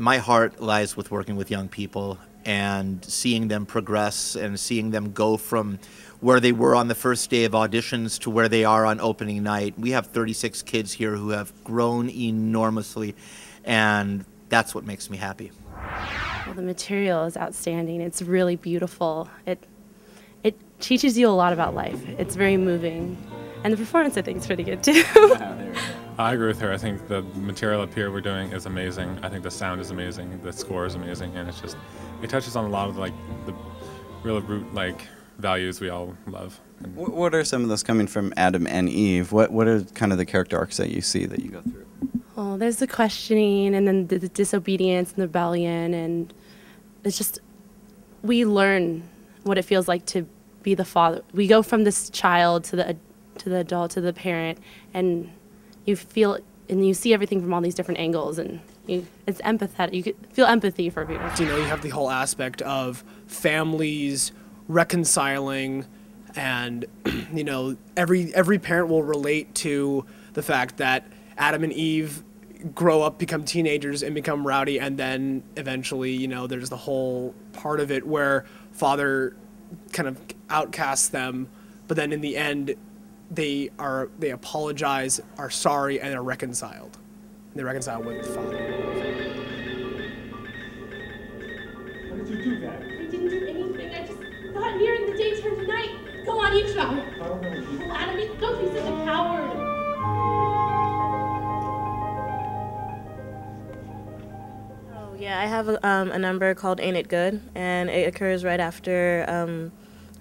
my heart lies with working with young people and seeing them progress and seeing them go from where they were on the first day of auditions to where they are on opening night. We have 36 kids here who have grown enormously, and that's what makes me happy. Well, the material is outstanding. It's really beautiful. It teaches you a lot about life. It's very moving. And the performance, I think, is pretty good, too. I agree with her. I think the material up here we're doing is amazing. I think the sound is amazing. The score is amazing. And it's just, it touches on a lot of, like, the real root, like, values we all love. What are some of those coming from Adam and Eve? What are kind of the character arcs that you see that you go through? Oh, there's the questioning and then the disobedience and the rebellion. And it's just, we learn what it feels like to be the father. We go from this child to the adult to the parent, and you feel and you see everything from all these different angles, and it's empathetic. You could feel empathy for people. You know, you have the whole aspect of families reconciling, and you know, every parent will relate to the fact that Adam and Eve grow up, become teenagers, and become rowdy, and then eventually, you know, there's the whole part of it where father kind of outcasts them, but then in the end, they apologize, are sorry, and are reconciled. They reconcile with the father. How did you do that? I didn't do anything. I just got near and the day turned to night. Go on, you try. Oh, Adam, don't be such a coward. Oh, yeah, I have a number called Ain't It Good, and it occurs right after,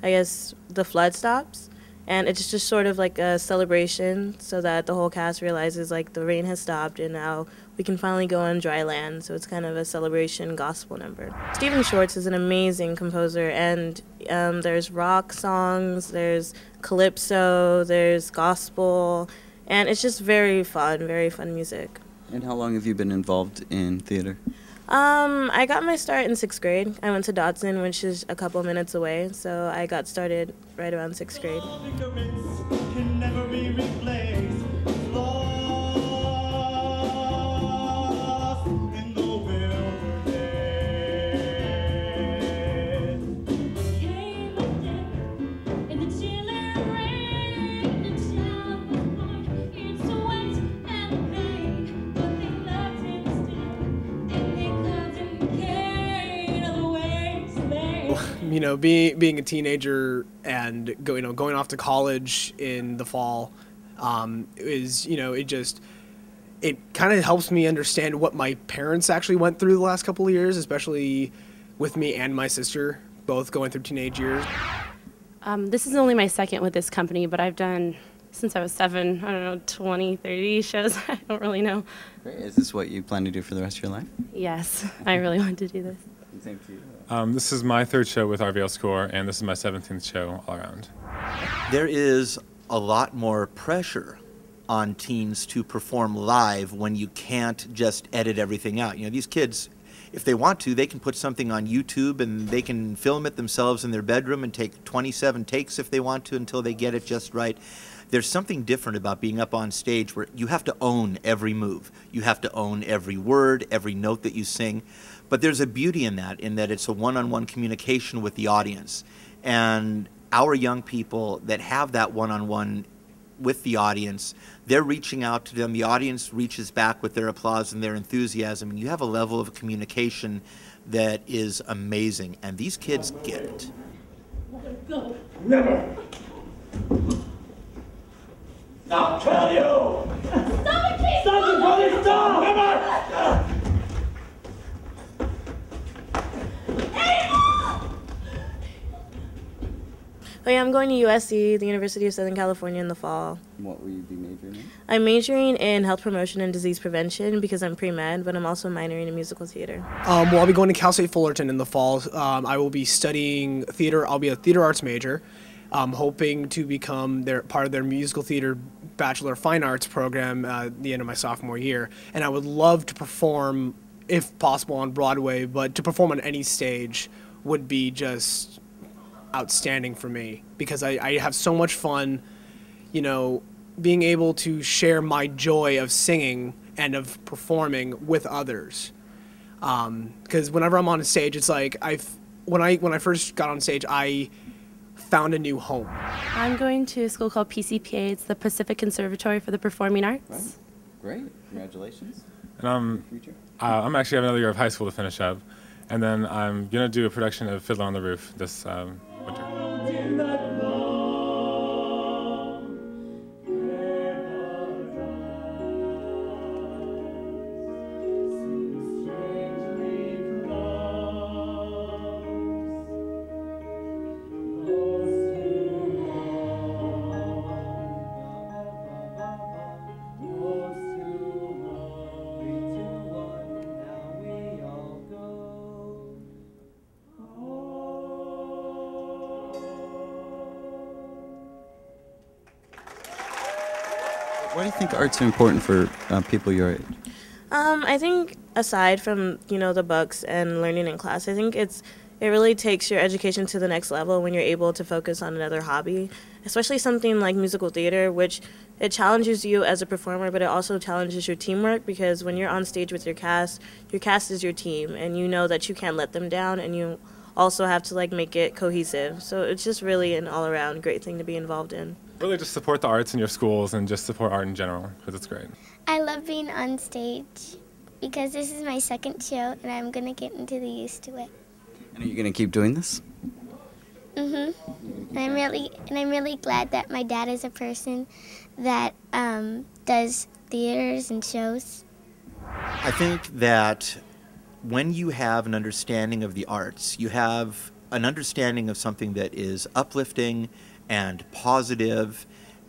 I guess, the flood stops. And it's just sort of like a celebration so that the whole cast realizes like the rain has stopped and now we can finally go on dry land. So it's kind of a celebration gospel number. Stephen Schwartz is an amazing composer, and there's rock songs, there's calypso, there's gospel, and it's just very fun music. And how long have you been involved in theater? I got my start in 6th grade. I went to Dodson, which is a couple minutes away, so I got started right around 6th grade. You know, being a teenager and going off to college in the fall is, you know, it kind of helps me understand what my parents actually went through the last couple of years, especially with me and my sister both going through teenage years. This is only my second with this company, but I've done, since I was 7, I don't know, 20, 30 shows. I don't really know. Is this what you plan to do for the rest of your life? Yes, I really want to do this. Same to you. This is my 3rd show with RVL Score, and this is my 17th show all around. There is a lot more pressure on teens to perform live when you can't just edit everything out. You know, these kids, if they want to, they can put something on YouTube and they can film it themselves in their bedroom and take 27 takes if they want to until they get it just right. There's something different about being up on stage where you have to own every move. You have to own every word, every note that you sing. But there's a beauty in that it's a one-on-one communication with the audience. And our young people that have that one-on-one with the audience, they're reaching out to them. The audience reaches back with their applause and their enthusiasm. And you have a level of communication that is amazing. And these kids get it. Go. Never! I'll tell you! Stop it, please! Stop it, brother! Stop! Never! Oh yeah, I'm going to USC, the University of Southern California, in the fall. What will you be majoring in? I'm majoring in health promotion and disease prevention because I'm pre-med, but I'm also minoring in musical theater. Well, I'll be going to Cal State Fullerton in the fall. I will be studying theater. I'll be a theater arts major. I'm hoping to become part of their musical theater Bachelor of Fine Arts program at the end of my sophomore year. And I would love to perform, if possible, on Broadway, but to perform on any stage would be just outstanding for me because I have so much fun, you know, being able to share my joy of singing and of performing with others. Because whenever I'm on stage, it's like when I first got on stage, I found a new home. I'm going to a school called PCPA. It's the Pacific Conservatory for the Performing Arts. Right. Great. Congratulations. And I'm actually have another year of high school to finish up, and then I'm gonna do a production of Fiddler on the Roof this winter. Why do you think arts are important for people your age? I think aside from, the books and learning in class, I think it really takes your education to the next level when you're able to focus on another hobby, especially something like musical theater, which it challenges you as a performer, but it also challenges your teamwork, because when you're on stage with your cast is your team, and you know that you can't let them down, and you also have to make it cohesive. So it's just really an all-around great thing to be involved in. Really just support the arts in your schools and just support art in general, because it's great. I love being on stage because this is my second show and I'm going to get used to it. And are you going to keep doing this? Mm-hmm. And I'm really glad that my dad is a person that does theaters and shows. I think that when you have an understanding of the arts, you have an understanding of something that is uplifting and positive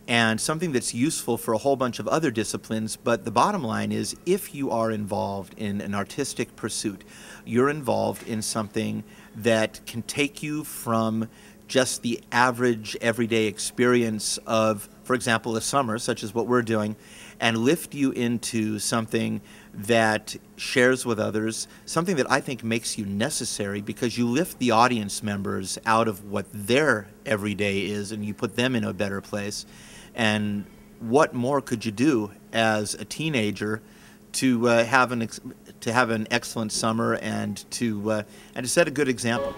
and something that's useful for a whole bunch of other disciplines. But the bottom line is, if you are involved in an artistic pursuit, you're involved in something that can take you from just the average everyday experience of, for example, a summer, such as what we're doing, and lift you into something that shares with others, something that I think makes you necessary, because you lift the audience members out of what their everyday is and you put them in a better place. And what more could you do as a teenager to have an excellent summer and to set a good example?